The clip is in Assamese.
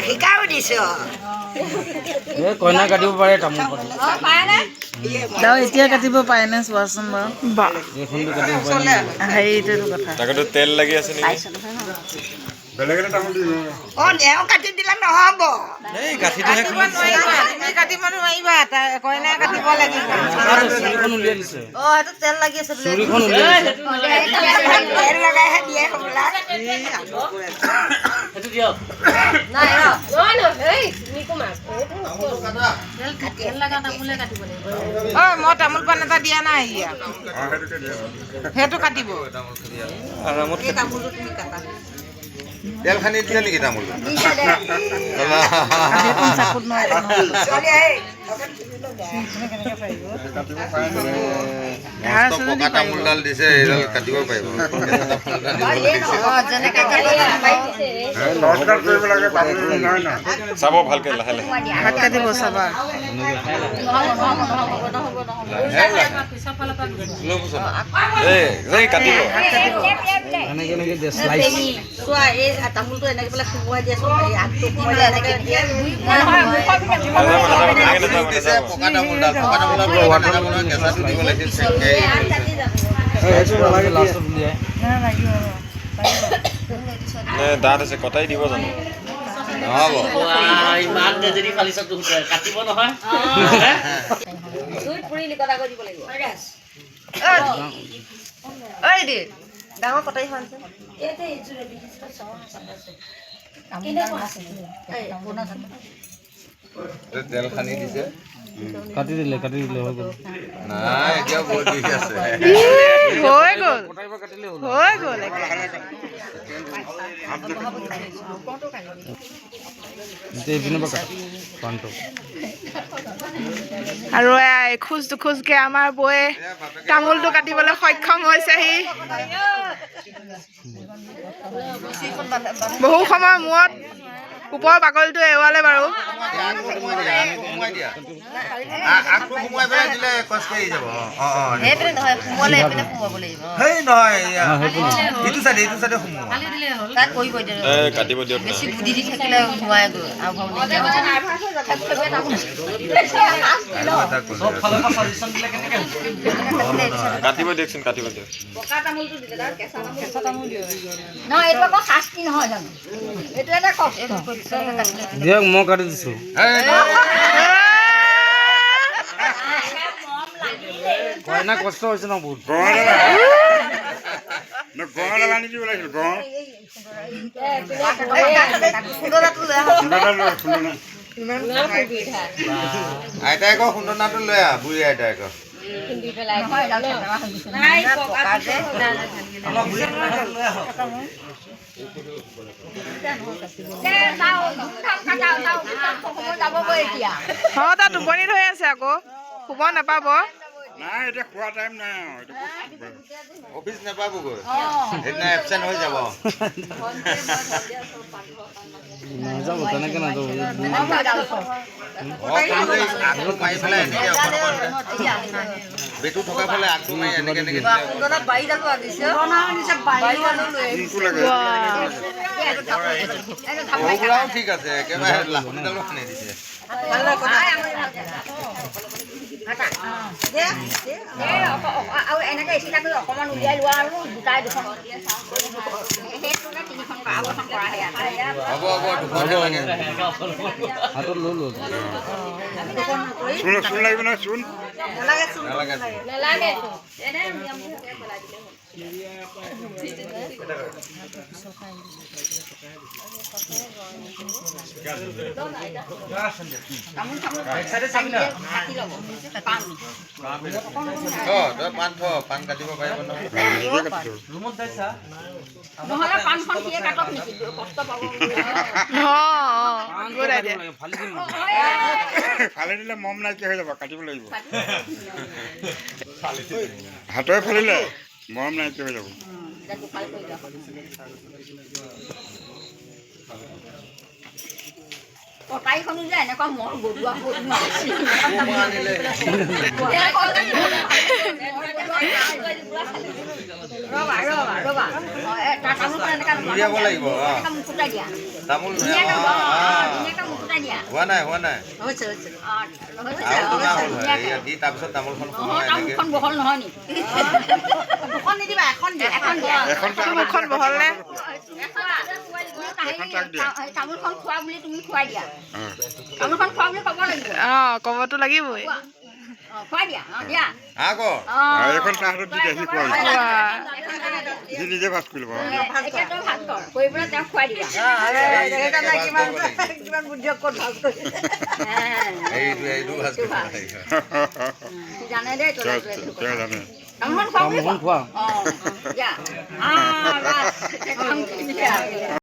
শিকাও দিছো কইনা কাটিব পাৰে তামোল এতিয়া কাটিব পাৰে নে চোৱাচোন বাৰু হেৰিটো কথা তাকেতো তেল লাগি আছে নেকি অ নেও কাটি দিলে নহব এই গাঠিটোহে কাটিব নোৱাৰিবা কইনা কাটিব লাগিব চুৰিখন উলিয়াই দিছে অ সেইটো তেল লাগি আছে চুৰিখন উলিয়াই দিছে তেল লগাইহে দিয়ে হ'বলা সেইটো দিয়ক নাই এই নিকুমা তেল লগা তামোলে কাটিব লাগিব ঐ মই তামোল পাণ এটা দিয়া নাই ইয়াক সেইটো কাটিব আৰামত তামোলটো তুমি কাটা তেল খানি দিছে নেকি তামোল চাকুত নোৱাৰিব পকা তামোলডাল দিছে এইডাল কাটিব পাৰিব চাব ভালকে লাহে লাহে হাত কাটিব চাবা এই কাটিব চোৱা এই তামোলটো এনেকে পেলাই সোমোৱাই দিয়াচোন এই আগটো সোমোৱাই এনেকে দিয়ে পকা তামোলডাল কেঁচাটো দিব লাগিছিল দাঁত আছে কটাই দিব জানো নহ'ব ইমান যদি ফালি চব কাটিব নহয় জুইত পুৰি লিকটা কৰি দিব লাগিব ঐ দি ডাঙৰ কটাই হয় এতে ইজুৰে দিছে তেল খানি দিছে কাটি দিলে হৈ গ'ল নাই এতিয়া বহুত দিছে আছে হৈ গ'ল আৰু এখোজ দুখোজকে আমাৰ বৌয়ে তামোলটো কাটিবলৈ সক্ষম হৈছেহি বহু সময়ৰ মূৰত ওপৰৰ বাকলিটো এৰুৱালে বাৰু কাটিব দিয়ক কাটিব দিয়কচোন কাটিব দিয়ক দিয়ক মই কাটি দিছোঁ কইনা কষ্ট হৈছে ন বহুত আইতাই আকৌ খুন্দনাটো লৈ আহ বুঢ়ী আইতাই আকৌ তাত টোপনিত হৈ আছে আকৌ শুব নাপাব নাই এতিয়া খোৱা টাইম নাই অফিচ নাপাবগৈ সেইদিনা এবচেণ্ট হৈ যাব নাযাব তেনেকে নাযাব আগটো মাৰি পেলাই এনেকে বেটু থকা ফালে আগটো মাৰি এনেকে এনেকে সৰুবিলাও ঠিক আছে একেবাৰে লাখুনিডালো খানি দিছে আৰু এনেকে এচিটা কৰি অকণমান উলিয়াই লোৱা আৰু গোটাই দুখন হ'ব দুখনহে লাগে হাতত লৈ লো চূণ লাগিব নহয় চূণ নালাগে তই পাণ থ পাণ কাটিব পাৰিব নহয় নহ'লে পাণখন কিয়ে কাটক নেকি কষ্ট পাব ফালি দিলে মম নাইকিয়া হৈ যাব কাটিব লাগিব হাতৰে ফালিলে মৰম নাইকিয়া হৈ যাব কটাৰীখনো যে এনেকুৱা মহ গৰুৱা আনিলে উলিয়াব লাগিব মুকুটাই দিয়া তামোল ধুনীয়াকৈ মুকুটাই দিয়া হোৱা নাই হৈছে হৈছে আৰু টুঙা হ'ল হয় ইয়াত দি তাৰপিছত তামোলখন সোমোৱাই এনেকে তামোলখন বহল নহয় নি দুখন নিদিবা এখন দিয়া এখন দিয়া মুখখন বহল নে তামোলখন খোৱা বুলি তুমি খুৱাই দিয়া তামোলখন খোৱা বুলি ক'ব লাগিব ক'বতো লাগিবই খুৱাই দিয়া দিয়া আকৌ এইখন চাহটো দি দেখি খোৱা সি নিজে ভাত কৰি ল'ব এতিয়া তই ভাত কৰ কৰি পেলাই তেওঁক খুৱাই দিবা কিমান বুদ্ধি ক'ত ভাল কৰিছে এইটো ভাজ কৰিব লাগিব জানে দেই তই তেওঁ জানে তামোলখন খোৱা বুলি খোৱা দিয়া